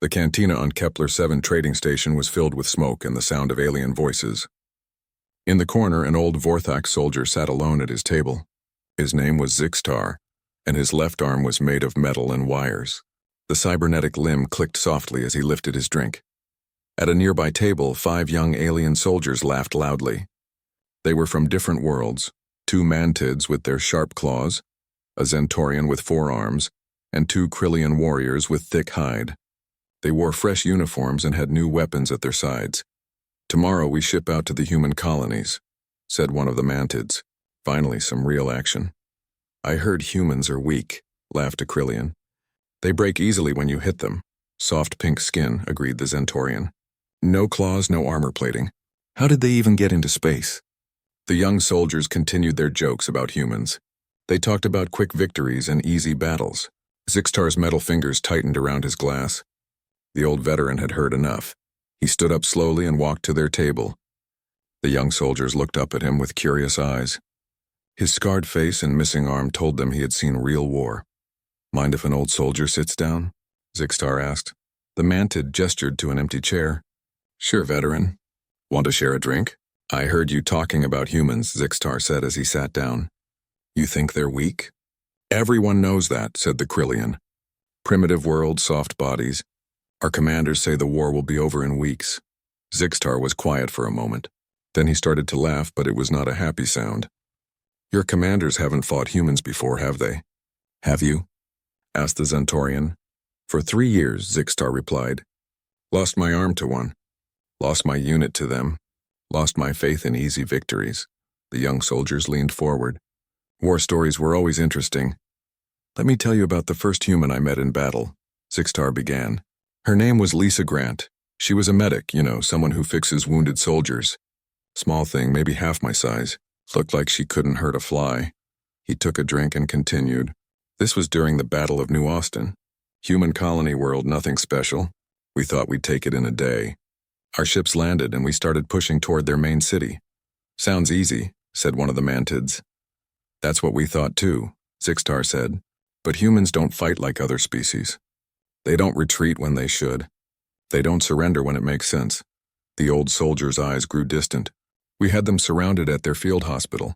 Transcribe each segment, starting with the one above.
The cantina on Kepler 7 trading station was filled with smoke and the sound of alien voices. In the corner, an old Vorthak soldier sat alone at his table. His name was Zixtar, and his left arm was made of metal and wires. The cybernetic limb clicked softly as he lifted his drink. At a nearby table, 5 young alien soldiers laughed loudly. They were from different worlds, 2 mantids with their sharp claws, a Zentorian with 4 arms, and 2 Krillian warriors with thick hide. They wore fresh uniforms and had new weapons at their sides. "Tomorrow we ship out to the human colonies," said one of the mantids. Finally, some real action. "I heard humans are weak," laughed a Krillian. "They break easily when you hit them." "Soft pink skin," agreed the Zentorian. "No claws, no armor plating. How did they even get into space?" The young soldiers continued their jokes about humans. They talked about quick victories and easy battles. Zixtar's metal fingers tightened around his glass. The old veteran had heard enough. He stood up slowly and walked to their table. The young soldiers looked up at him with curious eyes. His scarred face and missing arm told them he had seen real war. "Mind if an old soldier sits down?" Zixtar asked. The mantid gestured to an empty chair. "Sure, veteran. Want to share a drink?" "I heard you talking about humans," Zixtar said as he sat down. "You think they're weak?" "Everyone knows that," said the Krillian. "Primitive world, soft bodies. Our commanders say the war will be over in weeks." Zixtar was quiet for a moment. Then he started to laugh, but it was not a happy sound. "Your commanders haven't fought humans before, have they?" "Have you?" asked the Zentorian. "For 3 years," Zixtar replied. "Lost my arm to one. Lost my unit to them. Lost my faith in easy victories." The young soldiers leaned forward. "War stories were always interesting. Let me tell you about the first human I met in battle," Zixtar began. "Her name was Lisa Grant. She was a medic, someone who fixes wounded soldiers. Small thing, maybe half my size. Looked like she couldn't hurt a fly." He took a drink and continued. "This was during the Battle of New Austin. Human colony world, nothing special. We thought we'd take it in a day. Our ships landed and we started pushing toward their main city." "Sounds easy," said one of the mantids. "That's what we thought too," Zixtar said. "But humans don't fight like other species. They don't retreat when they should. They don't surrender when it makes sense." The old soldier's eyes grew distant. "We had them surrounded at their field hospital.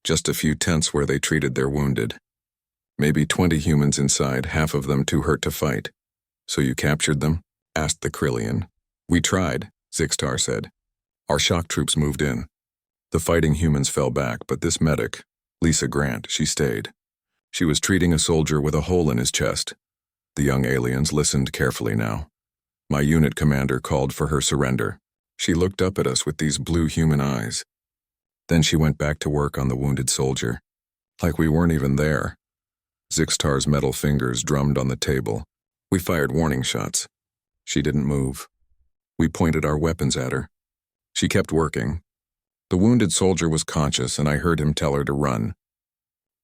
Just a few tents where they treated their wounded. Maybe 20 humans inside, half of them too hurt to fight." "So you captured them?" asked the Krillian. "We tried," Zixtar said. "Our shock troops moved in. The fighting humans fell back, but this medic, Lisa Grant, she stayed. She was treating a soldier with a hole in his chest." The young aliens listened carefully now. "My unit commander called for her surrender. She looked up at us with these blue human eyes. Then she went back to work on the wounded soldier. Like we weren't even there." Zixtar's metal fingers drummed on the table. "We fired warning shots. She didn't move. We pointed our weapons at her. She kept working. The wounded soldier was conscious, and I heard him tell her to run.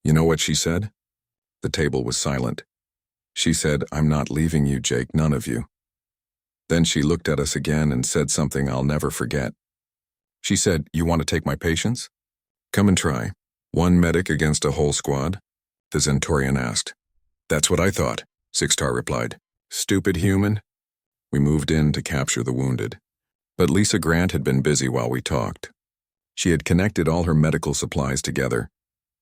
You know what she said?" The table was silent. "She said, 'I'm not leaving you, Jake, none of you.' Then she looked at us again and said something I'll never forget. She said, 'You want to take my patients? Come and try. 1 medic against a whole squad?' The Zentorian asked. "That's what I thought," Zixtar replied. "Stupid human." We moved in to capture the wounded. But Lisa Grant had been busy while we talked. She had connected all her medical supplies together.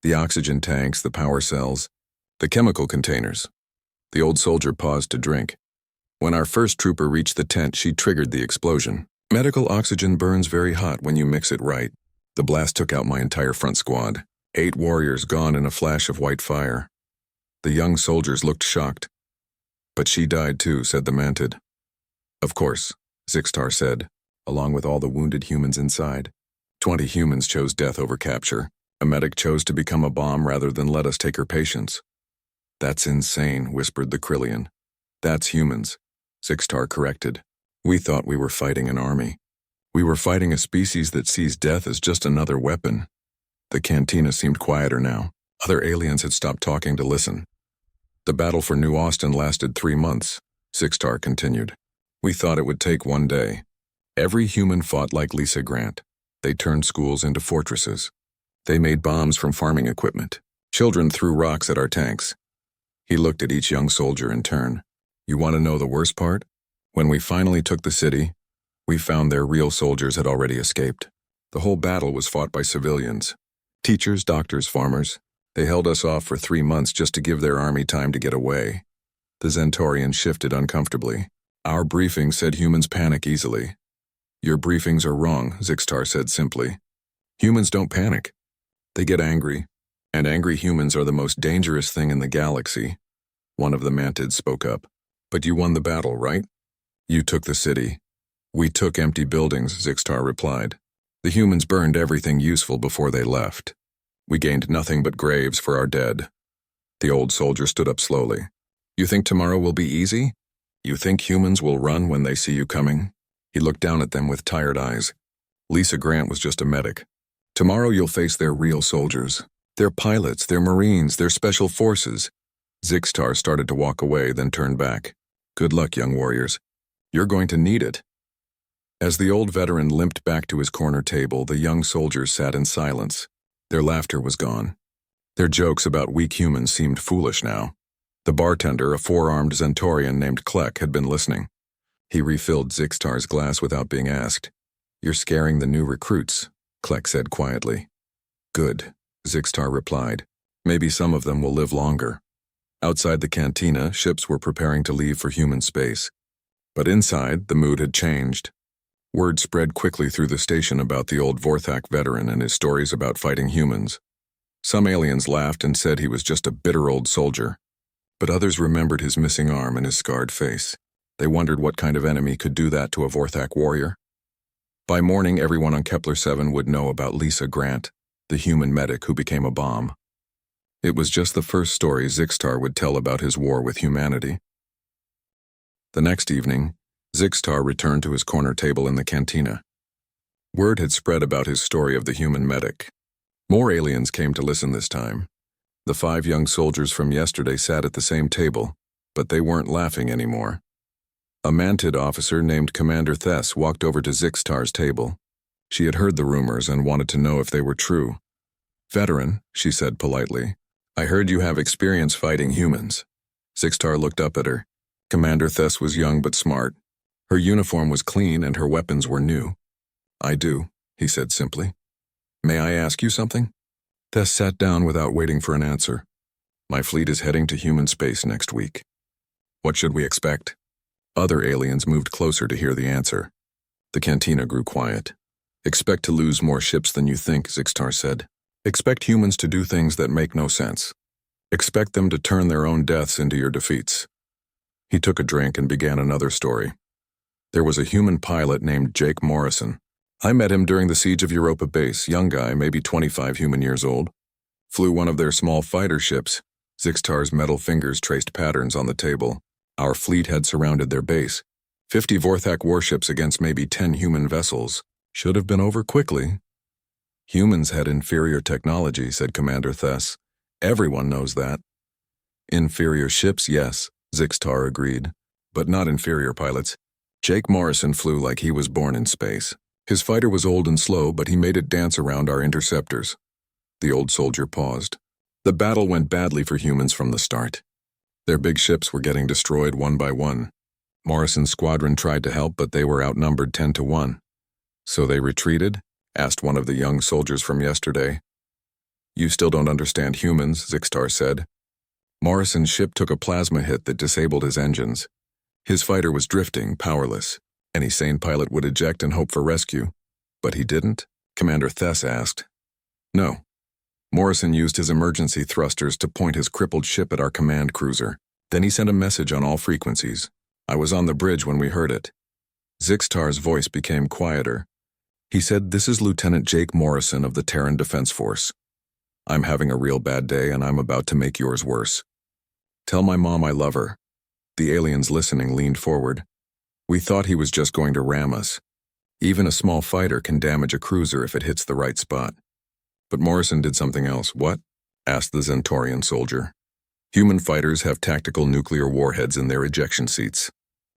The oxygen tanks, the power cells, the chemical containers. The old soldier paused to drink. When our first trooper reached the tent, she triggered the explosion. Medical oxygen burns very hot when you mix it right. The blast took out my entire front squad. 8 warriors gone in a flash of white fire. The young soldiers looked shocked. "But she died too," said the mantid. "Of course," Zixtar said, along with all the wounded humans inside. 20 humans chose death over capture. A medic chose to become a bomb rather than let us take her patients. "That's insane," whispered the Krillian. "That's humans," Zixtar corrected. "We thought we were fighting an army. We were fighting a species that sees death as just another weapon." The cantina seemed quieter now. Other aliens had stopped talking to listen. "The battle for New Austin lasted 3 months," Zixtar continued. "We thought it would take 1 day. Every human fought like Lisa Grant. They turned schools into fortresses. They made bombs from farming equipment. Children threw rocks at our tanks." He looked at each young soldier in turn. "You want to know the worst part?" When we finally took the city, we found their real soldiers had already escaped. The whole battle was fought by civilians. Teachers, doctors, farmers. They held us off for 3 months just to give their army time to get away. The Zentorian shifted uncomfortably. Our briefing said humans panic easily. Your briefings are wrong, Zixtar said simply. Humans don't panic. They get angry. And angry humans are the most dangerous thing in the galaxy. One of the mantids spoke up. But you won the battle, right? You took the city. We took empty buildings, Zixtar replied. The humans burned everything useful before they left. We gained nothing but graves for our dead. The old soldier stood up slowly. You think tomorrow will be easy? You think humans will run when they see you coming? He looked down at them with tired eyes. Lisa Grant was just a medic. Tomorrow you'll face their real soldiers. Their pilots, their marines, their special forces. Zixtar started to walk away, then turned back. Good luck, young warriors. You're going to need it. As the old veteran limped back to his corner table, the young soldiers sat in silence. Their laughter was gone. Their jokes about weak humans seemed foolish now. The bartender, a 4-armed Zentorian named Klek, had been listening. He refilled Zixtar's glass without being asked. You're scaring the new recruits, Klek said quietly. Good, Zixtar replied. Maybe some of them will live longer. Outside the cantina, ships were preparing to leave for human space. But inside, the mood had changed. Word spread quickly through the station about the old Vorthak veteran and his stories about fighting humans. Some aliens laughed and said he was just a bitter old soldier. But others remembered his missing arm and his scarred face. They wondered what kind of enemy could do that to a Vorthak warrior. By morning, everyone on Kepler 7 would know about Lisa Grant, the human medic who became a bomb. It was just the first story Zixtar would tell about his war with humanity. The next evening, Zixtar returned to his corner table in the cantina. Word had spread about his story of the human medic. More aliens came to listen this time. The 5 young soldiers from yesterday sat at the same table, but they weren't laughing anymore. A mantid officer named Commander Thess walked over to Zixtar's table. She had heard the rumors and wanted to know if they were true. Veteran, she said politely, I heard you have experience fighting humans. Zixtar looked up at her. Commander Thess was young but smart. Her uniform was clean and her weapons were new. I do, he said simply. May I ask you something? Thess sat down without waiting for an answer. My fleet is heading to human space next week. What should we expect? Other aliens moved closer to hear the answer. The cantina grew quiet. Expect to lose more ships than you think, Zixtar said. Expect humans to do things that make no sense. Expect them to turn their own deaths into your defeats. He took a drink and began another story. There was a human pilot named Jake Morrison. I met him during the siege of Europa Base, young guy, maybe 25 human years old. Flew one of their small fighter ships. Zixtar's metal fingers traced patterns on the table. Our fleet had surrounded their base. 50 Vorthak warships against maybe 10 human vessels. Should have been over quickly. Humans had inferior technology, said Commander Thess. Everyone knows that. Inferior ships, yes, Zixtar agreed, but not inferior pilots. Jake Morrison flew like he was born in space. His fighter was old and slow, but he made it dance around our interceptors. The old soldier paused. The battle went badly for humans from the start. Their big ships were getting destroyed one by one. Morrison's squadron tried to help, but they were outnumbered 10-1. So they retreated? Asked one of the young soldiers from yesterday. You still don't understand humans, Zixtar said. Morrison's ship took a plasma hit that disabled his engines. His fighter was drifting, powerless. Any sane pilot would eject and hope for rescue. But he didn't? Commander Thess asked. No. Morrison used his emergency thrusters to point his crippled ship at our command cruiser. Then he sent a message on all frequencies. I was on the bridge when we heard it. Zixtar's voice became quieter. He said, This is Lieutenant Jake Morrison of the Terran Defense Force. I'm having a real bad day and I'm about to make yours worse. Tell my mom I love her. The aliens listening leaned forward. We thought he was just going to ram us. Even a small fighter can damage a cruiser if it hits the right spot. But Morrison did something else. What? Asked the Zentorian soldier. Human fighters have tactical nuclear warheads in their ejection seats.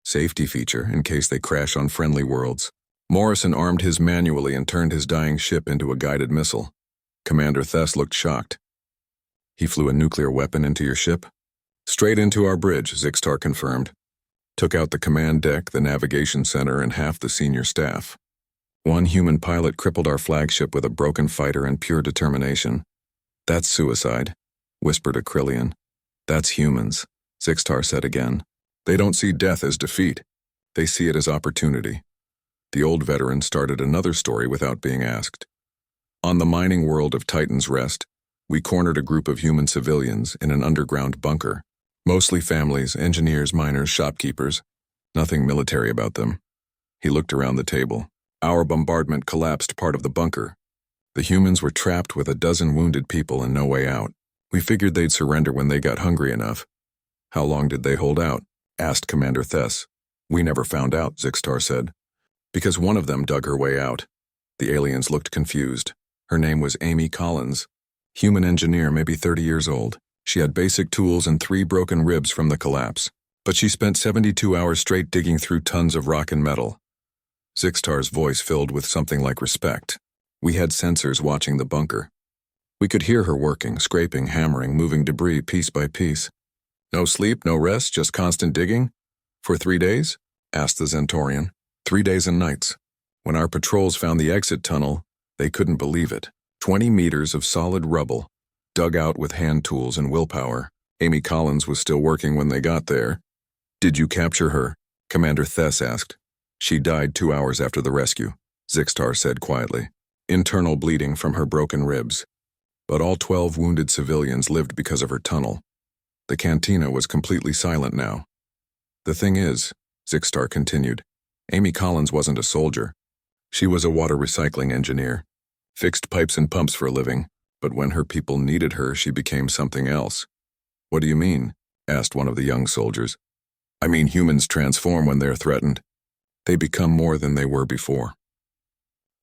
Safety feature in case they crash on friendly worlds. Morrison armed his manually and turned his dying ship into a guided missile. Commander Thess looked shocked. He flew a nuclear weapon into your ship? Straight into our bridge, Zixtar confirmed. Took out the command deck, the navigation center, and half the senior staff. One human pilot crippled our flagship with a broken fighter and pure determination. That's suicide, whispered Acrylian. That's humans, Zixtar said again. They don't see death as defeat. They see it as opportunity. The old veteran started another story without being asked. On the mining world of Titan's Rest, we cornered a group of human civilians in an underground bunker. Mostly families, engineers, miners, shopkeepers. Nothing military about them. He looked around the table. Our bombardment collapsed part of the bunker. The humans were trapped with a dozen wounded people and no way out. We figured they'd surrender when they got hungry enough. How long did they hold out? Asked Commander Thess. We never found out, Zixtar said. Because one of them dug her way out. The aliens looked confused. Her name was Amy Collins. Human engineer, maybe 30 years old. She had basic tools and 3 broken ribs from the collapse. But she spent 72 hours straight digging through tons of rock and metal. Zixtar's voice filled with something like respect. We had sensors watching the bunker. We could hear her working, scraping, hammering, moving debris piece by piece. No sleep, no rest, just constant digging? For 3 days? Asked the Zentorian. 3 days and nights. When our patrols found the exit tunnel, they couldn't believe it. 20 meters of solid rubble, dug out with hand tools and willpower. Amy Collins was still working when they got there. Did you capture her? Commander Thess asked. She died 2 hours after the rescue, Zixtar said quietly. Internal bleeding from her broken ribs. But all 12 wounded civilians lived because of her tunnel. The cantina was completely silent now. The thing is, Zixtar continued, Amy Collins wasn't a soldier. She was a water recycling engineer. Fixed pipes and pumps for a living, but when her people needed her, she became something else. What do you mean? Asked one of the young soldiers. I mean humans transform when they're threatened. They become more than they were before.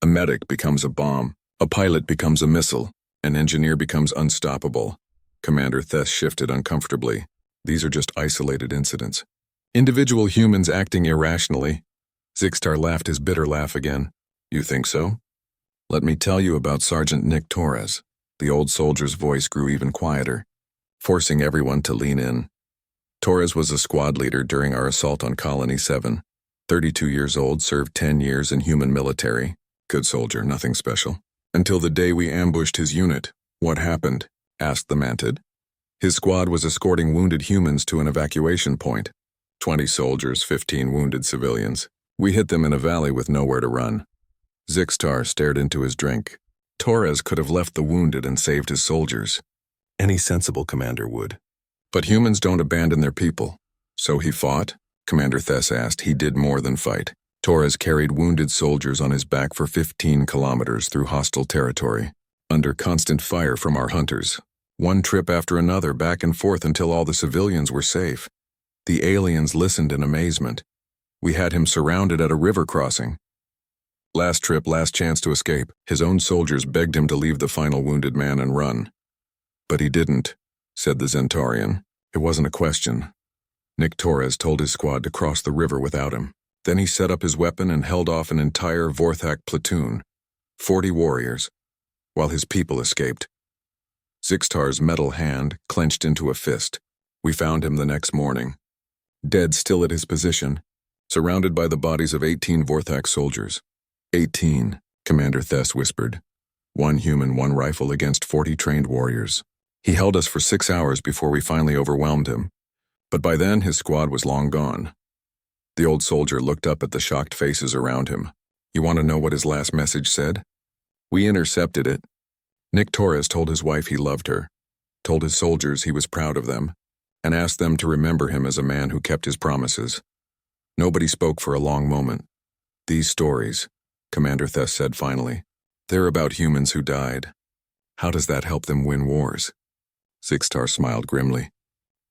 A medic becomes a bomb, a pilot becomes a missile, an engineer becomes unstoppable. Commander Thess shifted uncomfortably. These are just isolated incidents. Individual humans acting irrationally. Zixtar laughed his bitter laugh again. You think so? Let me tell you about Sergeant Nick Torres. The old soldier's voice grew even quieter, forcing everyone to lean in. Torres was a squad leader during our assault on Colony 7. 32 years old, served 10 years in human military. Good soldier, nothing special. Until the day we ambushed his unit. What happened? Asked the Mantid. His squad was escorting wounded humans to an evacuation point. 20 soldiers, 15 wounded civilians. We hit them in a valley with nowhere to run. Zixtar stared into his drink. Torres could have left the wounded and saved his soldiers. Any sensible commander would. But humans don't abandon their people. So he fought? Commander Thess asked. He did more than fight. Torres carried wounded soldiers on his back for 15 kilometers through hostile territory, under constant fire from our hunters. One trip after another, back and forth until all the civilians were safe. The aliens listened in amazement. We had him surrounded at a river crossing. Last trip, last chance to escape. His own soldiers begged him to leave the final wounded man and run. But he didn't, said the Zentorian. It wasn't a question. Nick Torres told his squad to cross the river without him. Then he set up his weapon and held off an entire Vorthak platoon, 40 warriors, while his people escaped. Zixtar's metal hand clenched into a fist. We found him the next morning, dead still at his position, surrounded by the bodies of 18 Vorthak soldiers. 18, Commander Thess whispered. 1 human, 1 rifle against 40 trained warriors. He held us for 6 hours before we finally overwhelmed him. But by then, his squad was long gone. The old soldier looked up at the shocked faces around him. You want to know what his last message said? We intercepted it. Nick Torres told his wife he loved her, told his soldiers he was proud of them, and asked them to remember him as a man who kept his promises. Nobody spoke for a long moment. These stories, Commander Thess said finally, they're about humans who died. How does that help them win wars? Zixtar smiled grimly.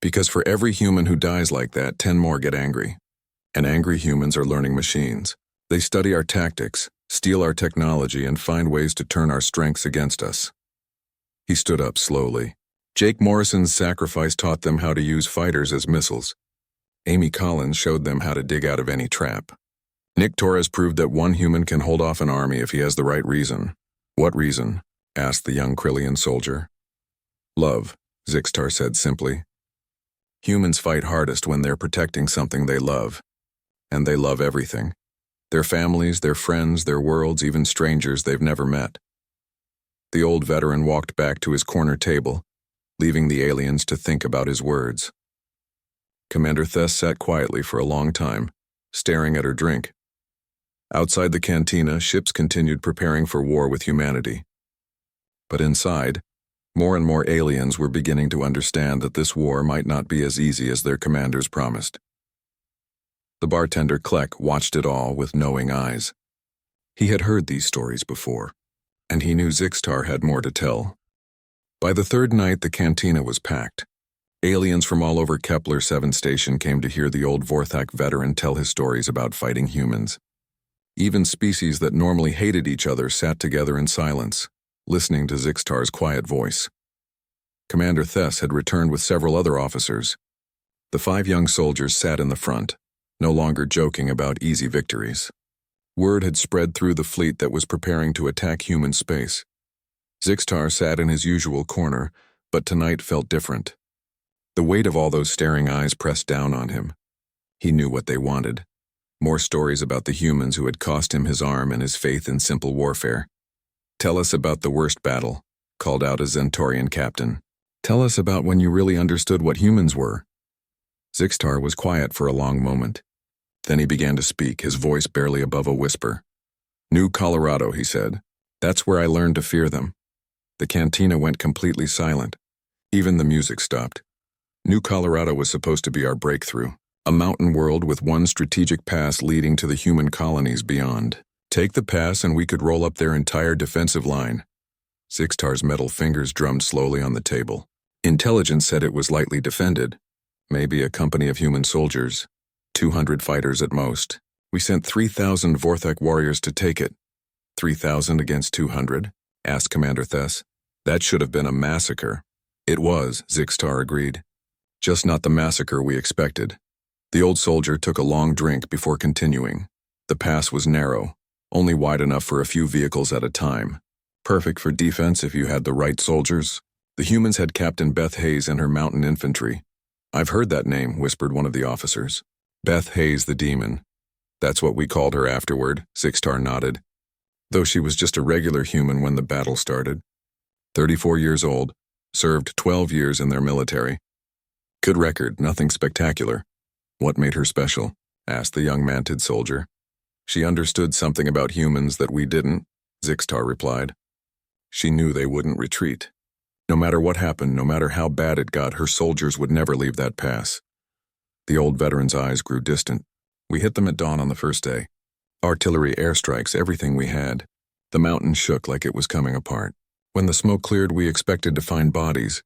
Because for every human who dies like that, 10 more get angry. And angry humans are learning machines. They study our tactics, steal our technology, and find ways to turn our strengths against us. He stood up slowly. Jake Morrison's sacrifice taught them how to use fighters as missiles. Amy Collins showed them how to dig out of any trap. Nick Torres proved that one human can hold off an army if he has the right reason. What reason? Asked the young Krillian soldier. Love, Zixtar said simply. Humans fight hardest when they're protecting something they love. And they love everything. Their families, their friends, their worlds, even strangers they've never met. The old veteran walked back to his corner table, leaving the aliens to think about his words. Commander Thess sat quietly for a long time, staring at her drink. Outside the cantina, ships continued preparing for war with humanity. But inside, more and more aliens were beginning to understand that this war might not be as easy as their commanders promised. The bartender Kleck watched it all with knowing eyes. He had heard these stories before, and he knew Zixtar had more to tell. By the third night, the cantina was packed. Aliens from all over Kepler 7 station came to hear the old Vorthak veteran tell his stories about fighting humans. Even species that normally hated each other sat together in silence, listening to Zixtar's quiet voice. Commander Thess had returned with several other officers. The 5 young soldiers sat in the front, no longer joking about easy victories. Word had spread through the fleet that was preparing to attack human space. Zixtar sat in his usual corner, but tonight felt different. The weight of all those staring eyes pressed down on him. He knew what they wanted. More stories about the humans who had cost him his arm and his faith in simple warfare. "Tell us about the worst battle," called out a Zentorian captain. "Tell us about when you really understood what humans were." Zixtar was quiet for a long moment. Then he began to speak, his voice barely above a whisper. "New Colorado," he said. "That's where I learned to fear them." The cantina went completely silent. Even the music stopped. New Colorado was supposed to be our breakthrough, a mountain world with one strategic pass leading to the human colonies beyond. Take the pass and we could roll up their entire defensive line. Zixtar's metal fingers drummed slowly on the table. Intelligence said it was lightly defended. Maybe a company of human soldiers. 200 fighters at most. We sent 3,000 Vorthak warriors to take it. 3,000 against 200? Asked Commander Thess. That should have been a massacre. It was, Zixtar agreed. Just not the massacre we expected. The old soldier took a long drink before continuing. The pass was narrow, only wide enough for a few vehicles at a time. Perfect for defense if you had the right soldiers. The humans had Captain Beth Hayes and her mountain infantry. "I've heard that name," whispered one of the officers. "Beth Hayes the Demon." "That's what we called her afterward," Zixtar nodded. Though she was just a regular human when the battle started. 34 years old, served 12 years in their military. Good record, nothing spectacular. "What made her special?" asked the young manted soldier. "She understood something about humans that we didn't," Zixtar replied. "She knew they wouldn't retreat. No matter what happened, no matter how bad it got, her soldiers would never leave that pass." The old veteran's eyes grew distant. "We hit them at dawn on the first day. Artillery airstrikes, everything we had. The mountain shook like it was coming apart. When the smoke cleared, we expected to find bodies.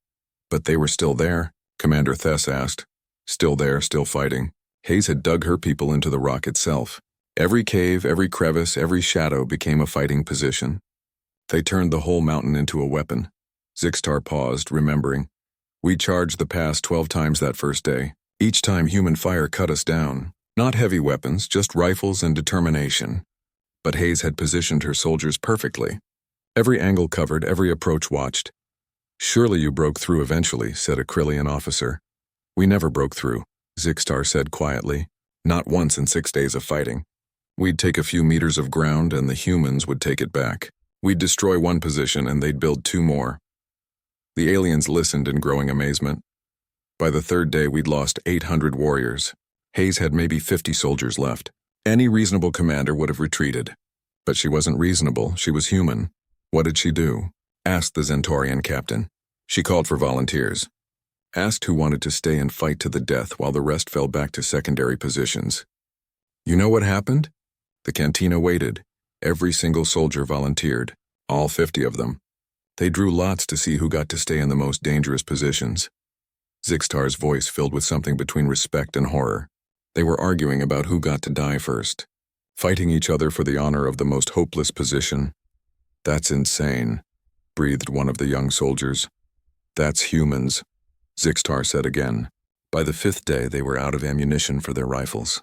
But they were still there?" Commander Thess asked. "Still there, still fighting. Hayes had dug her people into the rock itself. Every cave, every crevice, every shadow became a fighting position. They turned the whole mountain into a weapon." Zixtar paused, remembering. "We charged the pass 12 times that first day. Each time human fire cut us down. Not heavy weapons, just rifles and determination. But Hayes had positioned her soldiers perfectly. Every angle covered, every approach watched. "Surely you broke through eventually," said a Krillian officer. "We never broke through," Zixtar said quietly. "Not once in 6 days of fighting. We'd take a few meters of ground and the humans would take it back. We'd destroy one position and they'd build 2 more. The aliens listened in growing amazement. By the 3rd day, we'd lost 800 warriors. Hayes had maybe 50 soldiers left. Any reasonable commander would have retreated. But she wasn't reasonable, she was human. What did she do?" asked the Zentorian captain. "She called for volunteers. Asked who wanted to stay and fight to the death while the rest fell back to secondary positions. You know what happened? The cantina waited. Every single soldier volunteered, all 50 of them. They drew lots to see who got to stay in the most dangerous positions." Zixtar's voice filled with something between respect and horror. They were arguing about who got to die first, fighting each other for the honor of the most hopeless position. "That's insane," breathed one of the young soldiers. "That's humans," Zixtar said again. By the 5th day, they were out of ammunition for their rifles.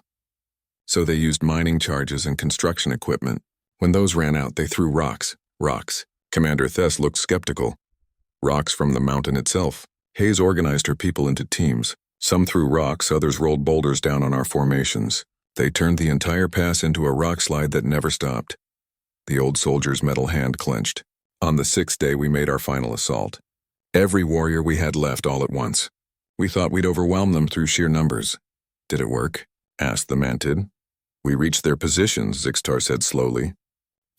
So they used mining charges and construction equipment. When those ran out, they threw rocks. Rocks. Commander Thess looked skeptical. Rocks from the mountain itself. Hayes organized her people into teams. Some threw rocks, others rolled boulders down on our formations. They turned the entire pass into a rock slide that never stopped. The old soldier's metal hand clenched. On the 6th day, we made our final assault. Every warrior we had left all at once. We thought we'd overwhelm them through sheer numbers. Did it work? Asked the Mantid. We reached their positions, Zixtar said slowly.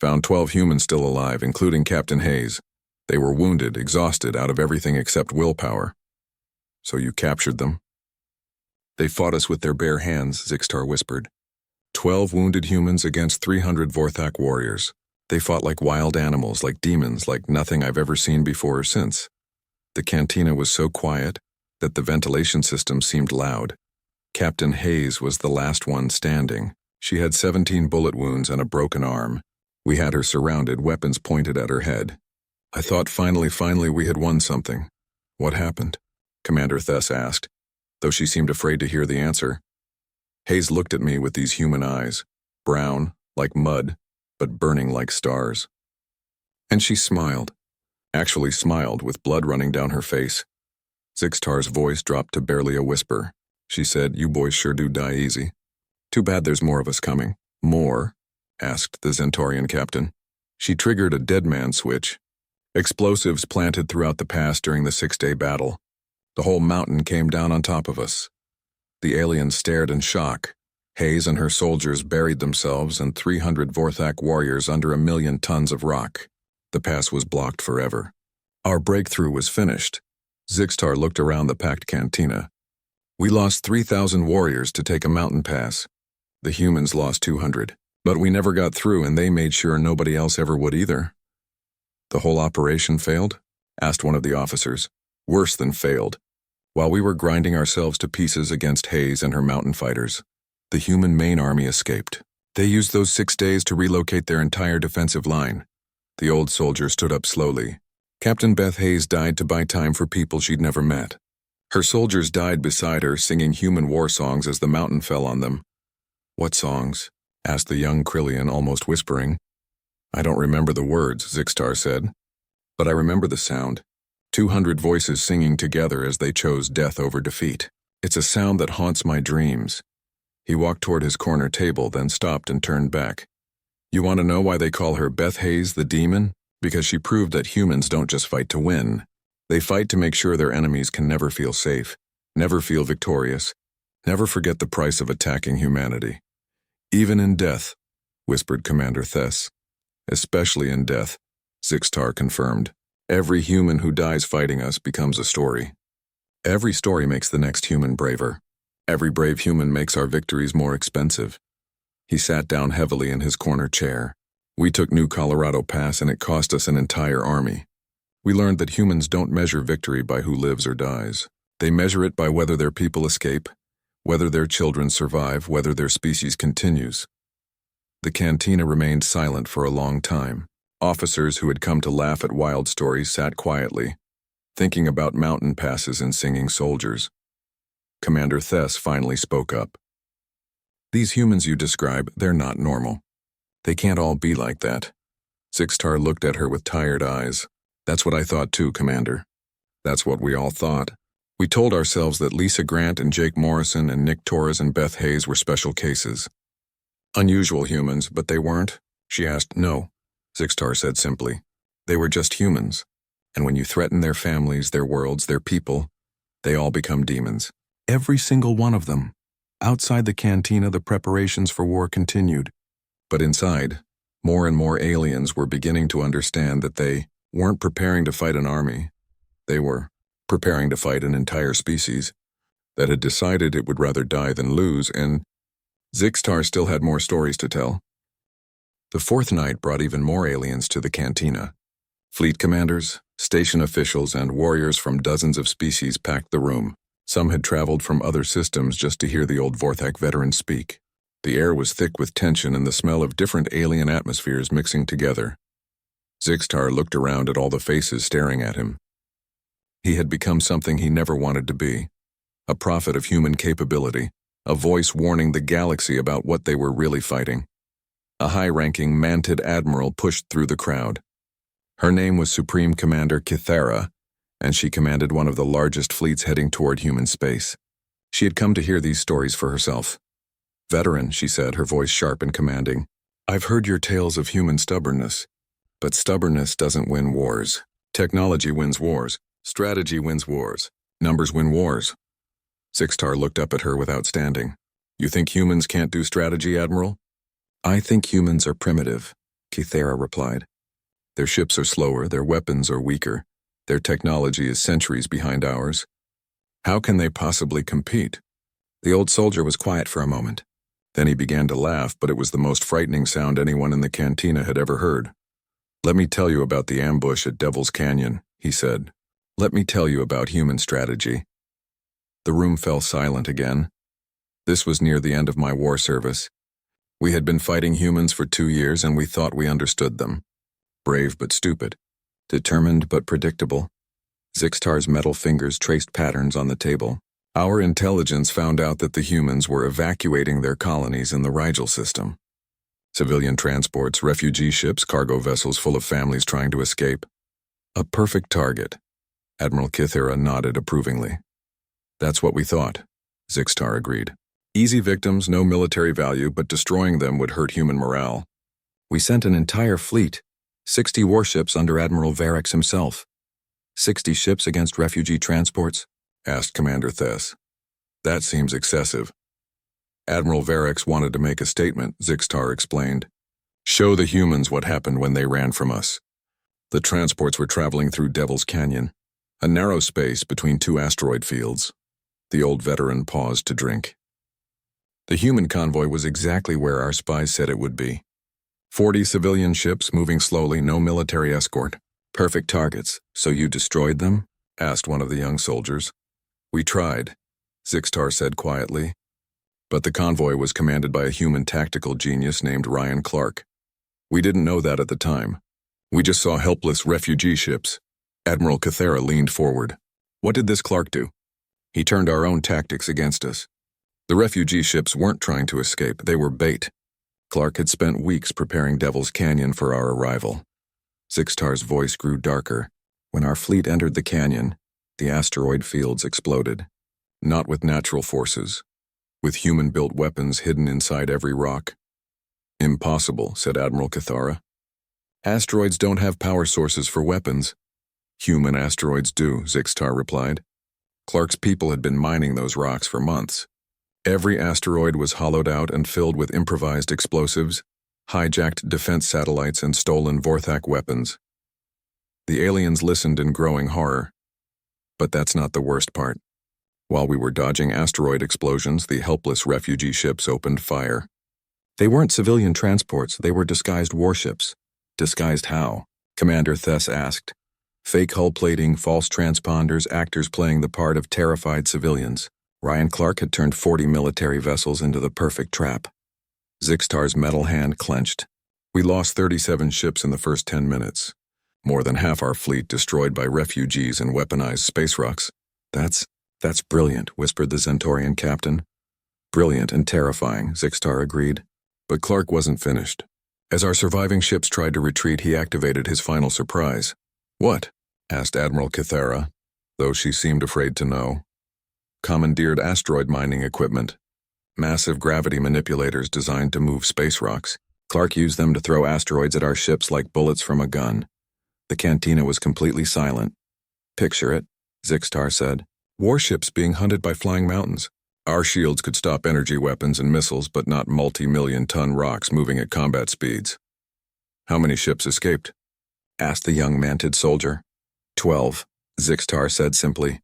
Found 12 humans still alive, including Captain Hayes. They were wounded, exhausted, out of everything except willpower. So you captured them? They fought us with their bare hands, Zixtar whispered. 12 wounded humans against 300 Vorthak warriors. They fought like wild animals, like demons, like nothing I've ever seen before or since. The cantina was so quiet that the ventilation system seemed loud. Captain Hayes was the last one standing. She had 17 bullet wounds and a broken arm. We had her surrounded, weapons pointed at her head. I thought finally we had won something. What happened? Commander Thess asked, though she seemed afraid to hear the answer. Hayes looked at me with these human eyes, brown, like mud, but burning like stars. And she smiled. Actually smiled, with blood running down her face. Zixtar's voice dropped to barely a whisper. She said, "You boys sure do die easy. Too bad there's more of us coming." "More?" asked the Zentaurian captain. She triggered a dead man switch. Explosives planted throughout the pass during the 6-day battle. The whole mountain came down on top of us. The aliens stared in shock. Hayes and her soldiers buried themselves and 300 Vorthak warriors under 1,000,000 tons of rock. The pass was blocked forever. Our breakthrough was finished. Zixtar looked around the packed cantina. We lost 3,000 warriors to take a mountain pass. The humans lost 200. But we never got through, and they made sure nobody else ever would either. "The whole operation failed?" asked one of the officers. "Worse than failed. While we were grinding ourselves to pieces against Hayes and her mountain fighters, the human main army escaped. They used those 6 days to relocate their entire defensive line." The old soldier stood up slowly. Captain Beth Hayes died to buy time for people she'd never met. Her soldiers died beside her, singing human war songs as the mountain fell on them. "What songs?" asked the young Krillian, almost whispering. "I don't remember the words," Zixtar said. "But I remember the sound. 200 voices singing together as they chose death over defeat. It's a sound that haunts my dreams." He walked toward his corner table, then stopped and turned back. "You want to know why they call her Beth Hayes the Demon? Because she proved that humans don't just fight to win. They fight to make sure their enemies can never feel safe, never feel victorious, never forget the price of attacking humanity. Even in death," whispered Commander Thess. "Especially in death," Zixtar confirmed. "Every human who dies fighting us becomes a story. Every story makes the next human braver. Every brave human makes our victories more expensive." He sat down heavily in his corner chair. "We took New Colorado Pass and it cost us an entire army. We learned that humans don't measure victory by who lives or dies. They measure it by whether their people escape, whether their children survive, whether their species continues." The cantina remained silent for a long time. Officers who had come to laugh at wild stories sat quietly, thinking about mountain passes and singing soldiers. Commander Thess finally spoke up. "These humans you describe, they're not normal. They can't all be like that." Zixtar looked at her with tired eyes. "That's what I thought too, Commander. That's what we all thought. We told ourselves that Lisa Grant and Jake Morrison and Nick Torres and Beth Hayes were special cases. Unusual humans, but they weren't?" she asked. "No," Zixtar said simply. "They were just humans. And when you threaten their families, their worlds, their people, they all become demons. Every single one of them." Outside the cantina, the preparations for war continued. But inside, more and more aliens were beginning to understand that they weren't preparing to fight an army. They were preparing to fight an entire species that had decided it would rather die than lose, and Zixtar still had more stories to tell. The 4th night brought even more aliens to the cantina. Fleet commanders, station officials, and warriors from dozens of species packed the room. Some had traveled from other systems just to hear the old Vorthak veterans speak. The air was thick with tension and the smell of different alien atmospheres mixing together. Zixtar looked around at all the faces staring at him. He had become something he never wanted to be. A prophet of human capability, a voice warning the galaxy about what they were really fighting. A high-ranking Mantid admiral pushed through the crowd. Her name was Supreme Commander Kithara, and she commanded one of the largest fleets heading toward human space. She had come to hear these stories for herself. "Veteran," she said, her voice sharp and commanding. "I've heard your tales of human stubbornness. But stubbornness doesn't win wars. Technology wins wars. Strategy wins wars. Numbers win wars." Zixtar looked up at her without standing. "You think humans can't do strategy, Admiral?" "I think humans are primitive," Kythera replied. "Their ships are slower, their weapons are weaker, their technology is centuries behind ours. How can they possibly compete?" The old soldier was quiet for a moment. Then he began to laugh, but it was the most frightening sound anyone in the cantina had ever heard. "Let me tell you about the ambush at Devil's Canyon," he said. "Let me tell you about human strategy." The room fell silent again. This was near the end of my war service. We had been fighting humans for 2 years and we thought we understood them. Brave but stupid. Determined but predictable. Zixtar's metal fingers traced patterns on the table. Our intelligence found out that the humans were evacuating their colonies in the Rigel system. Civilian transports, refugee ships, cargo vessels full of families trying to escape. A perfect target. Admiral Kythera nodded approvingly. "That's what we thought," Zixtar agreed. "Easy victims, no military value, but destroying them would hurt human morale. We sent an entire fleet, 60 warships under Admiral Varex himself. 60 ships against refugee transports?" asked Commander Thess. "That seems excessive." "Admiral Varex wanted to make a statement," Zixtar explained. "Show the humans what happened when they ran from us. The transports were traveling through Devil's Canyon, a narrow space between 2 asteroid fields." The old veteran paused to drink. "The human convoy was exactly where our spies said it would be. 40 civilian ships moving slowly, no military escort. Perfect targets. So you destroyed them?" asked one of the young soldiers. "We tried," Zixtar said quietly. "But the convoy was commanded by a human tactical genius named Ryan Clark. We didn't know that at the time. We just saw helpless refugee ships." Admiral Kythera leaned forward. "What did this Clark do?" "He turned our own tactics against us. The refugee ships weren't trying to escape, they were bait. Clark had spent weeks preparing Devil's Canyon for our arrival." Zixtar's voice grew darker. "When our fleet entered the canyon, the asteroid fields exploded. Not with natural forces. With human-built weapons hidden inside every rock." "Impossible," said Admiral Kythera. "Asteroids don't have power sources for weapons." "Human asteroids do," Zixtar replied. "Clark's people had been mining those rocks for months. Every asteroid was hollowed out and filled with improvised explosives, hijacked defense satellites, and stolen Vorthak weapons." The aliens listened in growing horror. But that's not the worst part. While we were dodging asteroid explosions, the helpless refugee ships opened fire. "They weren't civilian transports, they were disguised warships." "Disguised how?" Commander Thess asked. "Fake hull plating, false transponders, actors playing the part of terrified civilians. Ryan Clark had turned 40 military vessels into the perfect trap." Zixtar's metal hand clenched. "We lost 37 ships in the first 10 minutes. More than half our fleet destroyed by refugees and weaponized space rocks." That's brilliant," whispered the Zentorian captain. "Brilliant and terrifying," Zixtar agreed. But Clark wasn't finished. As our surviving ships tried to retreat, he activated his final surprise. "What?" asked Admiral Kythera, though she seemed afraid to know. "Commandeered asteroid mining equipment. Massive gravity manipulators designed to move space rocks. Clark used them to throw asteroids at our ships like bullets from a gun." The cantina was completely silent. "Picture it," Zixtar said. "Warships being hunted by flying mountains. Our shields could stop energy weapons and missiles, but not multi-million-ton rocks moving at combat speeds." "How many ships escaped?" asked the young manted soldier. 12, Zixtar said simply.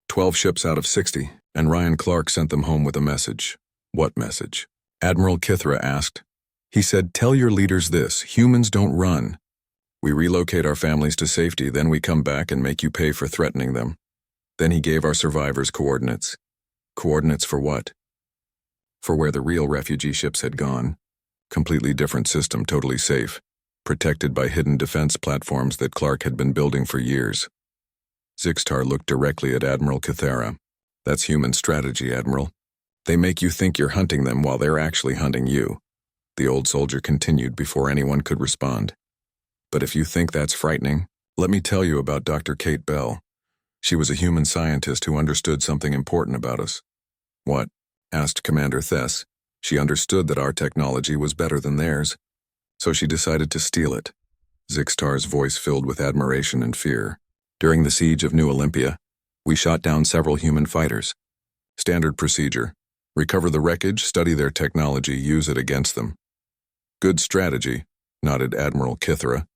12 ships out of 60, and Ryan Clark sent them home with a message. "What message?" Admiral Kythera asked. "He said, 'Tell your leaders this, humans don't run. We relocate our families to safety, then we come back and make you pay for threatening them.' Then he gave our survivors coordinates." "Coordinates for what?" "For where the real refugee ships had gone. Completely different system, totally safe, protected by hidden defense platforms that Clark had been building for years." Zixtar looked directly at Admiral Kythera. "That's human strategy, Admiral. They make you think you're hunting them while they're actually hunting you." The old soldier continued before anyone could respond. "But if you think that's frightening, let me tell you about Dr. Kate Bell. She was a human scientist who understood something important about us. What? Asked Commander Thess. She understood that our technology was better than theirs, so she decided to steal it. Zixtar's voice filled with admiration and fear. During the siege of New Olympia, we shot down several human fighters. Standard procedure: recover the wreckage, study their technology, use it against them. Good strategy, nodded Admiral Kithera.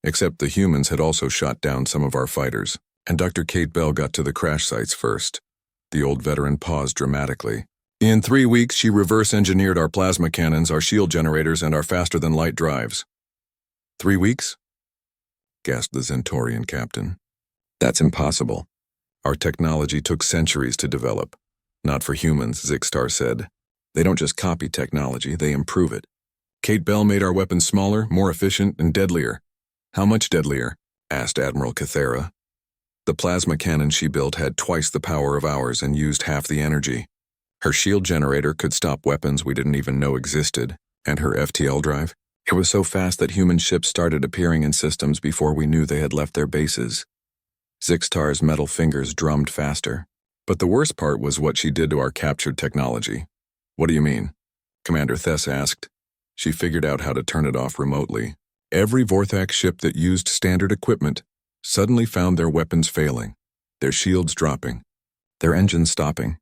Except the humans had also shot down some of our fighters, and Dr. Kate Bell got to the crash sites first. The old veteran paused dramatically. In 3 weeks, she reverse-engineered our plasma cannons, our shield generators, and our faster-than-light drives. 3 weeks? Gasped the Zentorian captain. That's impossible. Our technology took centuries to develop. Not for humans, Zixtar said. They don't just copy technology, they improve it. Kate Bell made our weapons smaller, more efficient, and deadlier. How much deadlier? Asked Admiral Kithera. The plasma cannon she built had twice the power of ours and used half the energy. Her shield generator could stop weapons we didn't even know existed, and her FTL drive, it was so fast that human ships started appearing in systems before we knew they had left their bases. Zixtar's metal fingers drummed faster. But the worst part was what she did to our captured technology. What do you mean? Commander Thess asked. She figured out how to turn it off remotely. Every Vorthak ship that used standard equipment suddenly found their weapons failing, their shields dropping, their engines stopping.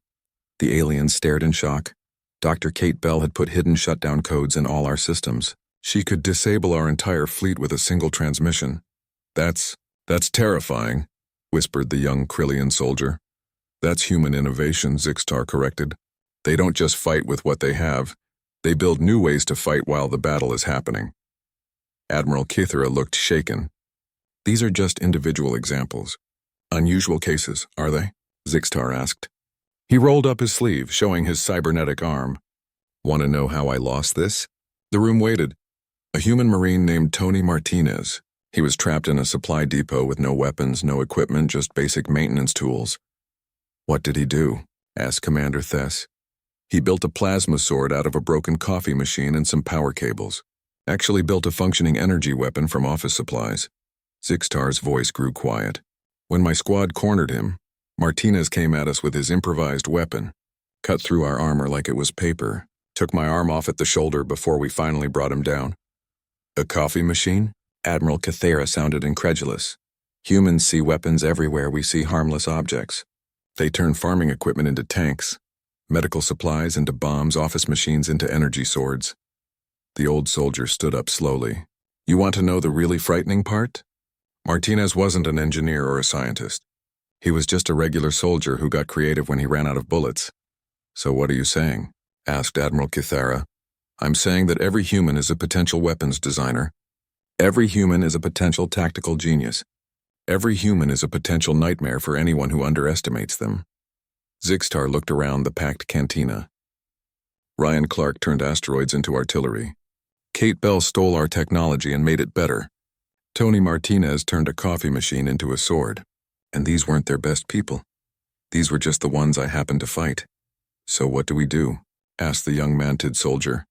The aliens stared in shock. Dr. Kate Bell had put hidden shutdown codes in all our systems. She could disable our entire fleet with a single transmission. That's terrifying, whispered the young Krillian soldier. That's human innovation, Zixtar corrected. They don't just fight with what they have. They build new ways to fight while the battle is happening. Admiral Kithera looked shaken. These are just individual examples. Unusual cases, are they? Zixtar asked. He rolled up his sleeve, showing his cybernetic arm. Want to know how I lost this? The room waited. A human marine named Tony Martinez. He was trapped in a supply depot with no weapons, no equipment, just basic maintenance tools. What did he do? Asked Commander Thess. He built a plasma sword out of a broken coffee machine and some power cables. Actually built a functioning energy weapon from office supplies. Zixtar's voice grew quiet. When my squad cornered him, Martinez came at us with his improvised weapon, cut through our armor like it was paper, took my arm off at the shoulder before we finally brought him down. A coffee machine? Admiral Kithera sounded incredulous. Humans see weapons everywhere we see harmless objects. They turn farming equipment into tanks, medical supplies into bombs, office machines into energy swords. The old soldier stood up slowly. You want to know the really frightening part? Martinez wasn't an engineer or a scientist. He was just a regular soldier who got creative when he ran out of bullets. So what are you saying? Asked Admiral Kithera. I'm saying that every human is a potential weapons designer. Every human is a potential tactical genius. Every human is a potential nightmare for anyone who underestimates them. Zixtar looked around the packed cantina. Ryan Clark turned asteroids into artillery. Kate Bell stole our technology and made it better. Tony Martinez turned a coffee machine into a sword. And these weren't their best people. These were just the ones I happened to fight. So what do we do? Asked the young mantid soldier.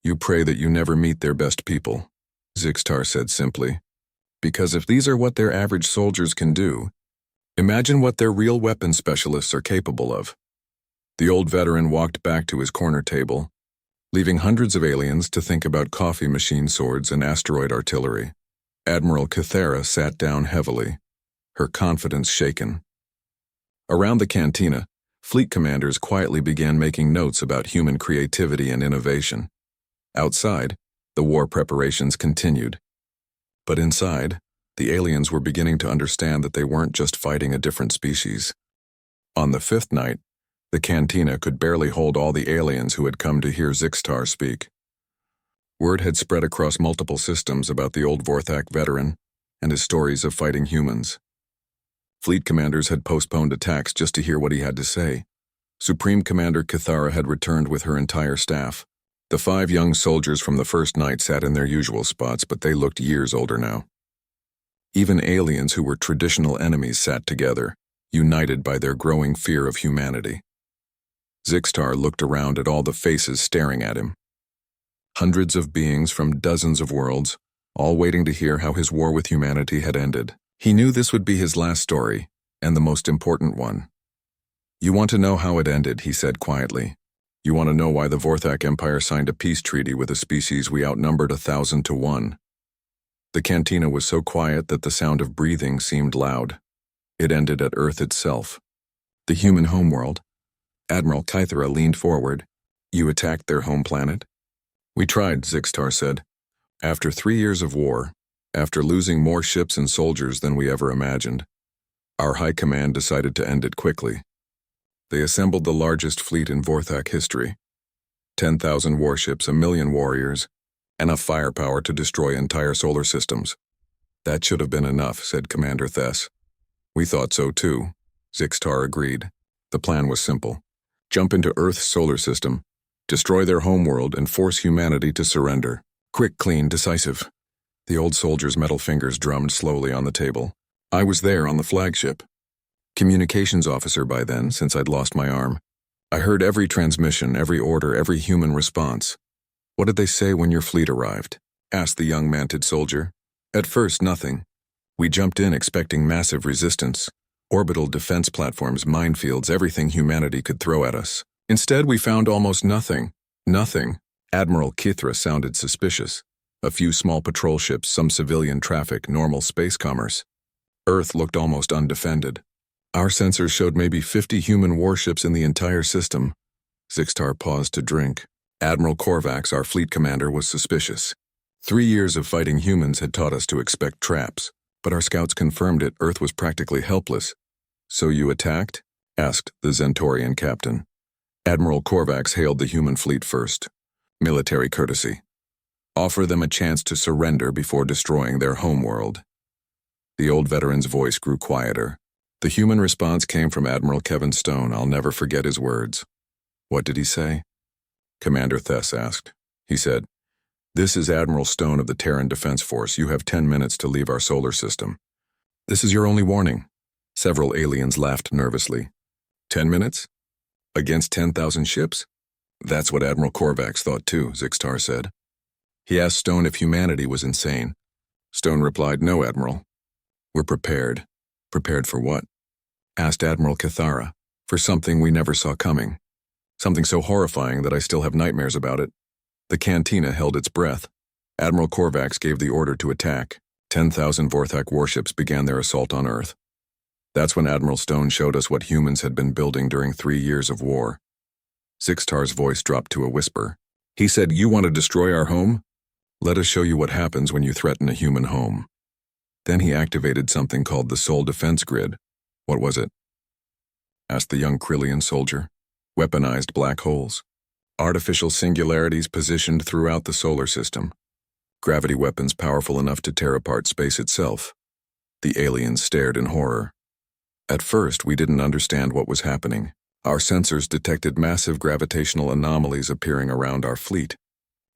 You pray that you never meet their best people, Zixtar said simply. Because if these are what their average soldiers can do, imagine what their real weapons specialists are capable of. The old veteran walked back to his corner table, leaving hundreds of aliens to think about coffee machine swords and asteroid artillery. Admiral Kithera sat down heavily, her confidence shaken. Around the cantina, fleet commanders quietly began making notes about human creativity and innovation. Outside, the war preparations continued. But inside, the aliens were beginning to understand that they weren't just fighting a different species. On the 5th night, the cantina could barely hold all the aliens who had come to hear Zixtar speak. Word had spread across multiple systems about the old Vorthak veteran and his stories of fighting humans. Fleet commanders had postponed attacks just to hear what he had to say. Supreme Commander Kithara had returned with her entire staff. The 5 young soldiers from the first night sat in their usual spots, but they looked years older now. Even aliens who were traditional enemies sat together, united by their growing fear of humanity. Zixtar looked around at all the faces staring at him. Hundreds of beings from dozens of worlds, all waiting to hear how his war with humanity had ended. He knew this would be his last story, and the most important one. You want to know how it ended, he said quietly. You want to know why the Vorthak Empire signed a peace treaty with a species we outnumbered 1,000 to 1. The cantina was so quiet that the sound of breathing seemed loud. It ended at Earth itself. The human homeworld. Admiral Kythera leaned forward. You attacked their home planet? We tried, Zixtar said. After 3 years of war, after losing more ships and soldiers than we ever imagined, our high command decided to end it quickly. They assembled the largest fleet in Vorthak history. 10,000 warships, 1,000,000 warriors, enough firepower to destroy entire solar systems. That should have been enough, said Commander Thess. We thought so too, Zixtar agreed. The plan was simple. Jump into Earth's solar system, destroy their homeworld, and force humanity to surrender. Quick, clean, decisive. The old soldier's metal fingers drummed slowly on the table. I was there on the flagship. Communications officer by then, since I'd lost my arm. I heard every transmission, every order, every human response. What did they say when your fleet arrived? Asked the young manted soldier. At first, nothing. We jumped in expecting massive resistance. Orbital defense platforms, minefields, everything humanity could throw at us. Instead, we found almost nothing. Nothing. Admiral Kythera sounded suspicious. A few small patrol ships, some civilian traffic, normal space commerce. Earth looked almost undefended. Our sensors showed maybe 50 human warships in the entire system. Zixtar paused to drink. Admiral Korvax, our fleet commander, was suspicious. 3 years of fighting humans had taught us to expect traps, but our scouts confirmed it. Earth was practically helpless. So you attacked? Asked the Zentorian captain. Admiral Korvax hailed the human fleet first. Military courtesy. Offer them a chance to surrender before destroying their homeworld. The old veteran's voice grew quieter. The human response came from Admiral Kevin Stone. I'll never forget his words. What did he say? Commander Thess asked. He said, This is Admiral Stone of the Terran Defense Force. You have 10 minutes to leave our solar system. This is your only warning. Several aliens laughed nervously. 10 minutes? Against 10,000 ships? That's what Admiral Korvax thought too, Zixtar said. He asked Stone if humanity was insane. Stone replied, No, Admiral. We're prepared. Prepared for what? Asked Admiral Kythera. For something we never saw coming. Something so horrifying that I still have nightmares about it. The cantina held its breath. Admiral Korvax gave the order to attack. 10,000 Vorthak warships began their assault on Earth. That's when Admiral Stone showed us what humans had been building during 3 years of war. Zixtar's voice dropped to a whisper. He said, You want to destroy our home? Let us show you what happens when you threaten a human home. Then he activated something called the Soul Defense Grid. What was it? Asked the young Krillian soldier. Weaponized black holes. Artificial singularities positioned throughout the solar system. Gravity weapons powerful enough to tear apart space itself. The aliens stared in horror. At first, we didn't understand what was happening. Our sensors detected massive gravitational anomalies appearing around our fleet.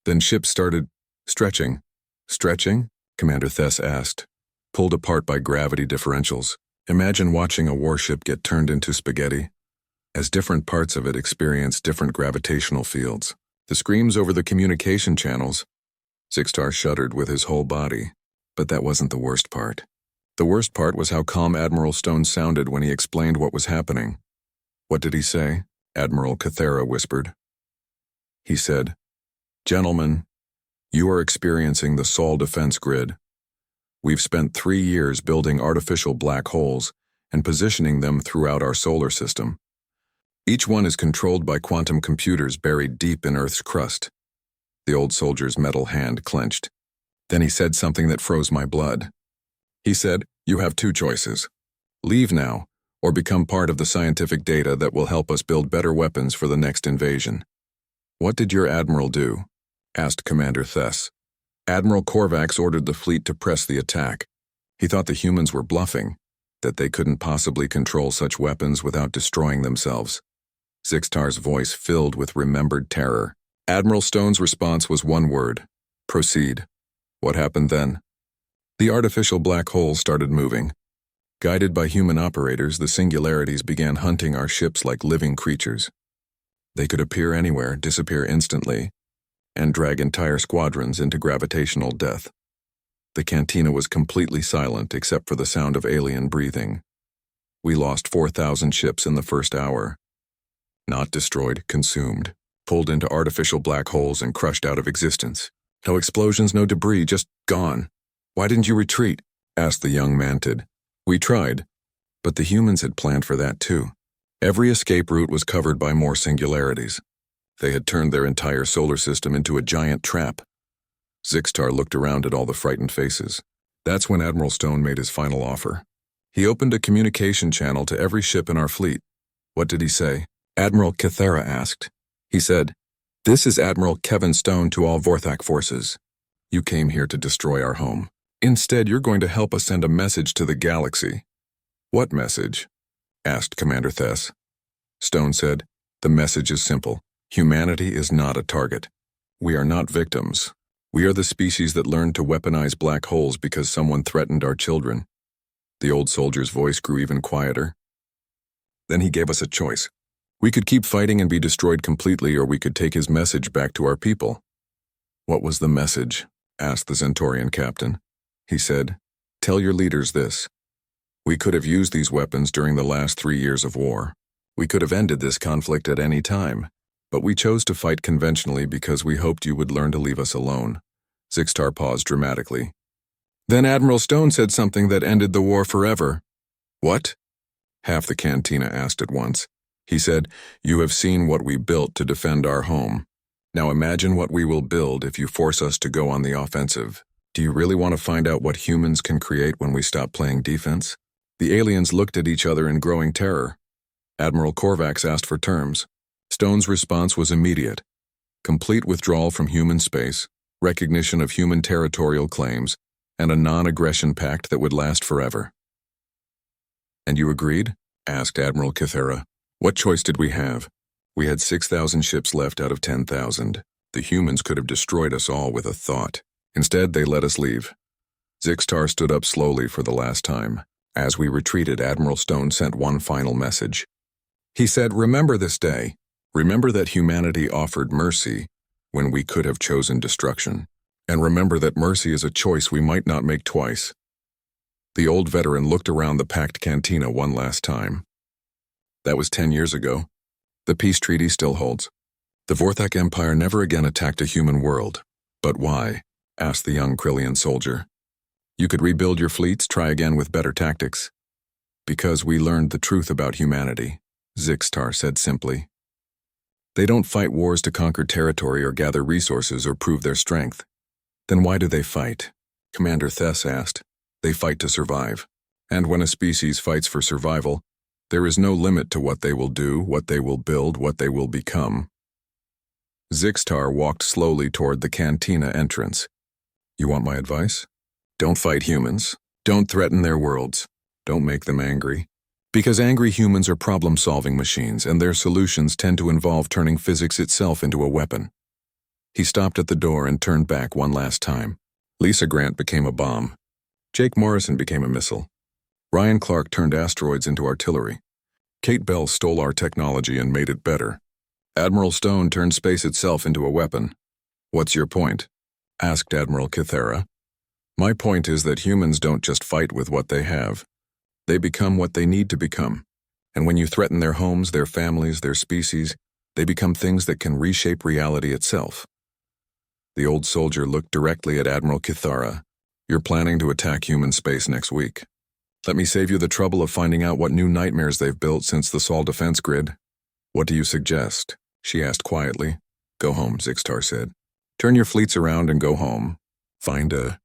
Then ships started stretching. Stretching? Commander Thess asked. Pulled apart by gravity differentials. Imagine watching a warship get turned into spaghetti. As different parts of it experienced different gravitational fields. The screams over the communication channels. Zixtar shuddered with his whole body. But that wasn't the worst part. The worst part was how calm Admiral Stone sounded when he explained what was happening. What did he say? Admiral Kythera whispered. He said, Gentlemen, you are experiencing the Soul Defense Grid. We've spent 3 years building artificial black holes and positioning them throughout our solar system. Each one is controlled by quantum computers buried deep in Earth's crust. The old soldier's metal hand clenched. Then he said something that froze my blood. He said, You have 2 choices. Leave now, or become part of the scientific data that will help us build better weapons for the next invasion. What did your admiral do? Asked Commander Thess. Admiral Korvax ordered the fleet to press the attack. He thought the humans were bluffing, that they couldn't possibly control such weapons without destroying themselves. Zixtar's voice filled with remembered terror. Admiral Stone's response was one word. Proceed. What happened then? The artificial black holes started moving. Guided by human operators, the singularities began hunting our ships like living creatures. They could appear anywhere, disappear instantly, and drag entire squadrons into gravitational death. The cantina was completely silent except for the sound of alien breathing. We lost 4,000 ships in the first hour. Not destroyed, consumed, pulled into artificial black holes and crushed out of existence. No explosions, no debris, just gone. Why didn't you retreat? Asked the young mantid. We tried, but the humans had planned for that too. Every escape route was covered by more singularities. They had turned their entire solar system into a giant trap. Zixtar looked around at all the frightened faces. That's when Admiral Stone made his final offer. He opened a communication channel to every ship in our fleet. What did he say? Admiral Kythera asked. He said, "This is Admiral Kevin Stone to all Vorthak forces. You came here to destroy our home. Instead, you're going to help us send a message to the galaxy." "What message?" asked Commander Thess. Stone said, "The message is simple. Humanity is not a target. We are not victims. We are the species that learned to weaponize black holes because someone threatened our children." The old soldier's voice grew even quieter. Then he gave us a choice. We could keep fighting and be destroyed completely, or we could take his message back to our people. "What was the message?" asked the Centaurian captain. He said, "Tell your leaders this. We could have used these weapons during the last 3 years of war. We could have ended this conflict at any time, but we chose to fight conventionally because we hoped you would learn to leave us alone." Zixtar paused dramatically. "Then Admiral Stone said something that ended the war forever." "What?" half the cantina asked at once. He said, "You have seen what we built to defend our home. Now imagine what we will build if you force us to go on the offensive. Do you really want to find out what humans can create when we stop playing defense?" The aliens looked at each other in growing terror. Admiral Korvax asked for terms. Stone's response was immediate. Complete withdrawal from human space, recognition of human territorial claims, and a non-aggression pact that would last forever. "And you agreed?" asked Admiral Kythera. "What choice did we have? We had 6,000 ships left out of 10,000. The humans could have destroyed us all with a thought. Instead, they let us leave." Zixtar stood up slowly for the last time. As we retreated, Admiral Stone sent one final message. He said, "Remember this day. Remember that humanity offered mercy when we could have chosen destruction. And remember that mercy is a choice we might not make twice." The old veteran looked around the packed cantina one last time. That was 10 years ago. The peace treaty still holds. The Vorthak Empire never again attacked a human world. But why? Asked the young Krillian soldier. You could rebuild your fleets, try again with better tactics. Because we learned the truth about humanity, Zixtar said simply. They don't fight wars to conquer territory or gather resources or prove their strength. Then why do they fight? Commander Thess asked. They fight to survive. And when a species fights for survival, there is no limit to what they will do, what they will build, what they will become. Zixtar walked slowly toward the cantina entrance. You want my advice? Don't fight humans. Don't threaten their worlds. Don't make them angry. Because angry humans are problem-solving machines, and their solutions tend to involve turning physics itself into a weapon. He stopped at the door and turned back one last time. Lisa Grant became a bomb. Jake Morrison became a missile. Ryan Clark turned asteroids into artillery. Kate Bell stole our technology and made it better. Admiral Stone turned space itself into a weapon. What's your point? Asked Admiral Kythera. My point is that humans don't just fight with what they have. They become what they need to become. And when you threaten their homes, their families, their species, they become things that can reshape reality itself. The old soldier looked directly at Admiral Kythera. You're planning to attack human space next week. Let me save you the trouble of finding out what new nightmares they've built since the Sol defense grid. What do you suggest? She asked quietly. Go home, Zixtar said. Turn your fleets around and go home. Find a